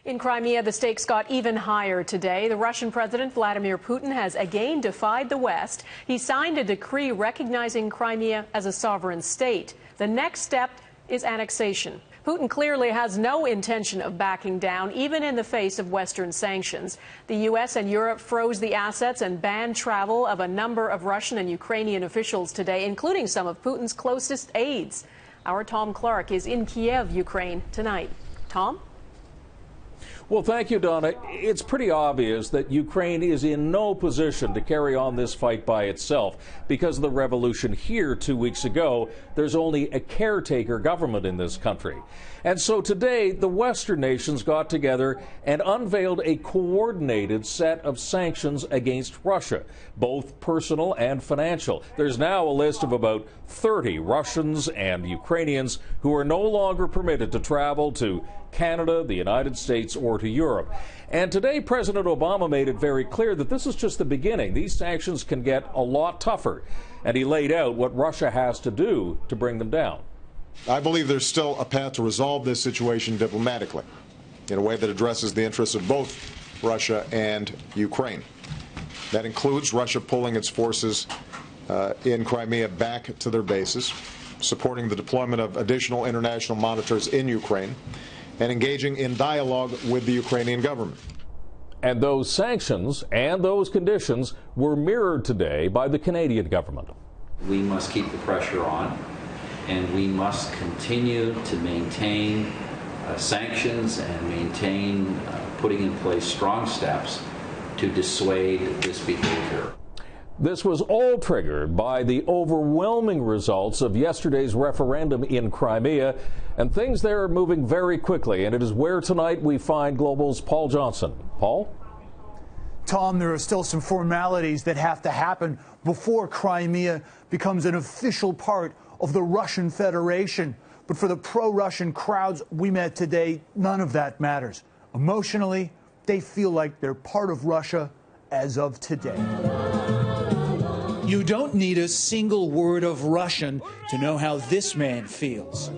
In Crimea, the stakes got even higher today. The Russian President Vladimir Putin has again defied the West. He signed a decree recognizing Crimea as a sovereign state. The next step is annexation. Putin clearly has no intention of backing down, even in the face of Western sanctions. The U.S. and Europe froze the assets and banned travel of a number of Russian and Ukrainian officials today, including some of Putin's closest aides. Our Tom Clark is in Kiev, Ukraine, tonight. Tom? Well, thank you, Donna. It's pretty obvious that Ukraine is in no position to carry on this fight by itself. Because of the revolution here 2 weeks ago, there's only a caretaker government in this country. And so today, the Western nations got together and unveiled a coordinated set of sanctions against Russia, both personal and financial. There's now a list of about 30 Russians and Ukrainians who are no longer permitted to travel to Canada, the United States, or to Europe. And today, President Obama made it very clear that this is just the beginning. These sanctions can get a lot tougher. And he laid out what Russia has to do to bring them down. I believe there's still a path to resolve this situation diplomatically in a way that addresses the interests of both Russia and Ukraine. That includes Russia pulling its forces in Crimea back to their bases, supporting the deployment of additional international monitors in Ukraine, and engaging in dialogue with the Ukrainian government. And those sanctions and those conditions were mirrored today by the Canadian government. We must keep the pressure on, and we must continue to maintain sanctions and maintain putting in place strong steps to dissuade this behavior. This was all triggered by the overwhelming results of yesterday's referendum in Crimea, and things there are moving very quickly, and it is where tonight we find Global's Paul Johnson. Paul? Tom, there are still some formalities that have to happen before Crimea becomes an official part of the Russian Federation. But for the pro-Russian crowds we met today, none of that matters. Emotionally, they feel like they're part of Russia as of today. You don't need a single word of Russian to know how this man feels.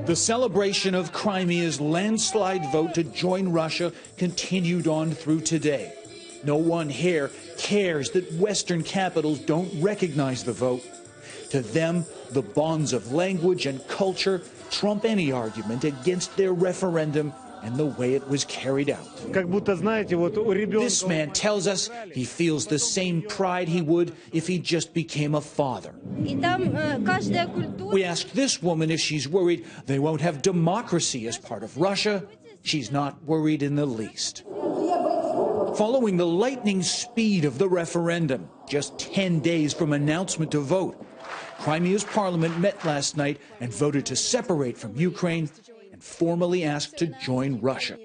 The celebration of Crimea's landslide vote to join Russia continued on through today. No one here cares that Western capitals don't recognize the vote. To them, the bonds of language and culture trump any argument against their referendum and the way it was carried out. This man tells us he feels the same pride he would if he just became a father. We asked this woman if she's worried they won't have democracy as part of Russia. She's not worried in the least. Following the lightning speed of the referendum, just 10 days from announcement to vote, Crimea's parliament met last night and voted to separate from Ukraine and formally asked to join Russia.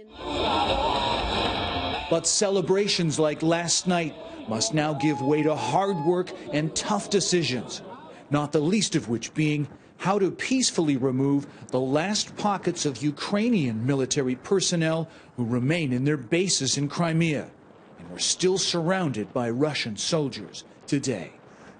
But celebrations like last night must now give way to hard work and tough decisions, not the least of which being how to peacefully remove the last pockets of Ukrainian military personnel who remain in their bases in Crimea and are still surrounded by Russian soldiers today.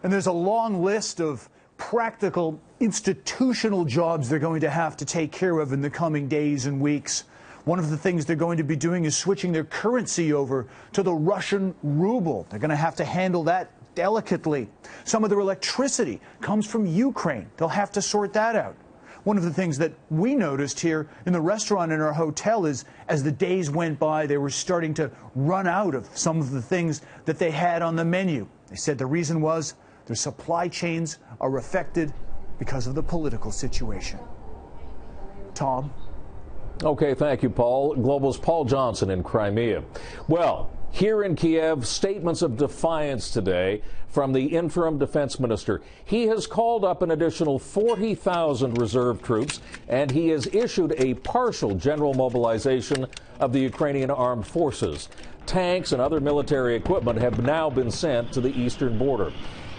And there's a long list of practical institutional jobs they're going to have to take care of in the coming days and weeks. One of the things they're going to be doing is switching their currency over to the Russian ruble. They're going to have to handle that delicately. Some of their electricity comes from Ukraine. They'll have to sort that out. One of the things that we noticed here in the restaurant in our hotel is as the days went by, they were starting to run out of some of the things that they had on the menu. They said the reason was their supply chains are affected because of the political situation. Tom? Okay, thank you, Paul. Global's Paul Johnson in Crimea. Well, here in Kiev, statements of defiance today from the interim defense minister. He has called up an additional 40,000 reserve troops, and he has issued a partial general mobilization of the Ukrainian armed forces. Tanks and other military equipment have now been sent to the eastern border.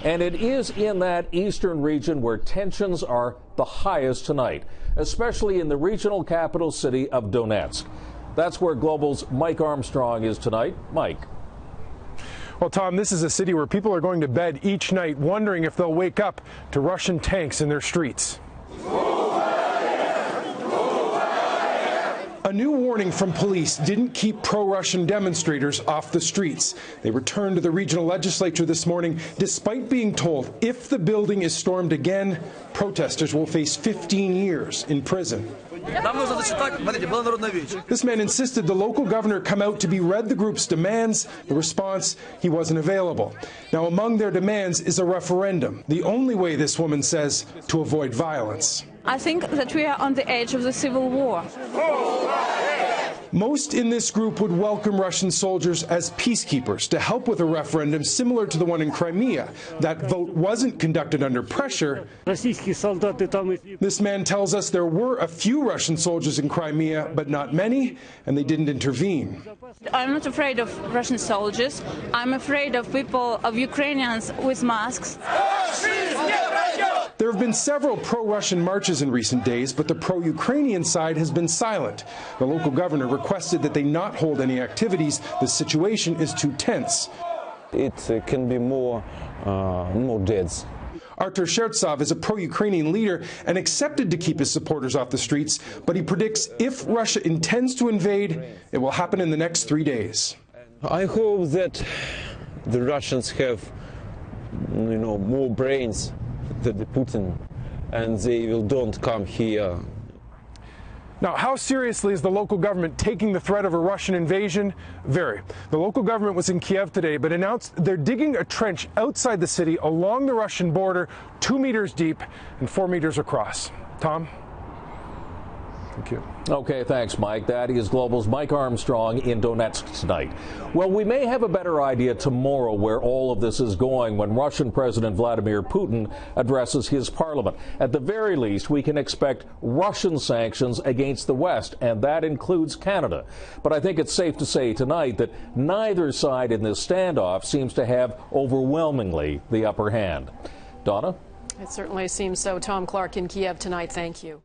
And it is in that eastern region where tensions are the highest tonight, especially in the regional capital city of Donetsk. That's where Global's Mike Armstrong is tonight. Mike. Well, Tom, this is a city where people are going to bed each night wondering if they'll wake up to Russian tanks in their streets. A new warning from police didn't keep pro-Russian demonstrators off the streets. They returned to the regional legislature this morning despite being told if the building is stormed again, protesters will face 15 years in prison. This man insisted the local governor come out to be read the group's demands. The response, he wasn't available. Now, among their demands is a referendum, the only way, this woman says, to avoid violence. I think that we are on the edge of the civil war. Most in this group would welcome Russian soldiers as peacekeepers to help with a referendum similar to the one in Crimea. That vote wasn't conducted under pressure. This man tells us there were a few Russian soldiers in Crimea, but not many, and they didn't intervene. I'm not afraid of Russian soldiers. I'm afraid of people, of Ukrainians with masks. There have been several pro-Russian marches in recent days, but the pro-Ukrainian side has been silent. The local governor requested that they not hold any activities. The situation is too tense. It can be more deaths. Artur Shertsov is a pro-Ukrainian leader and accepted to keep his supporters off the streets, but he predicts if Russia intends to invade, it will happen in the next 3 days. I hope that the Russians have, more brains than Putin, and they don't come here. Now, how seriously is the local government taking the threat of a Russian invasion? Very. The local government was in Kiev today, but announced they're digging a trench outside the city along the Russian border, 2 meters deep and 4 meters across. Tom? Thank you. Okay, thanks, Mike. That is Global's Mike Armstrong in Donetsk tonight. Well, we may have a better idea tomorrow where all of this is going when Russian President Vladimir Putin addresses his parliament. At the very least, we can expect Russian sanctions against the West, and that includes Canada. But I think it's safe to say tonight that neither side in this standoff seems to have overwhelmingly the upper hand. Donna? It certainly seems so. Tom Clark in Kiev tonight. Thank you.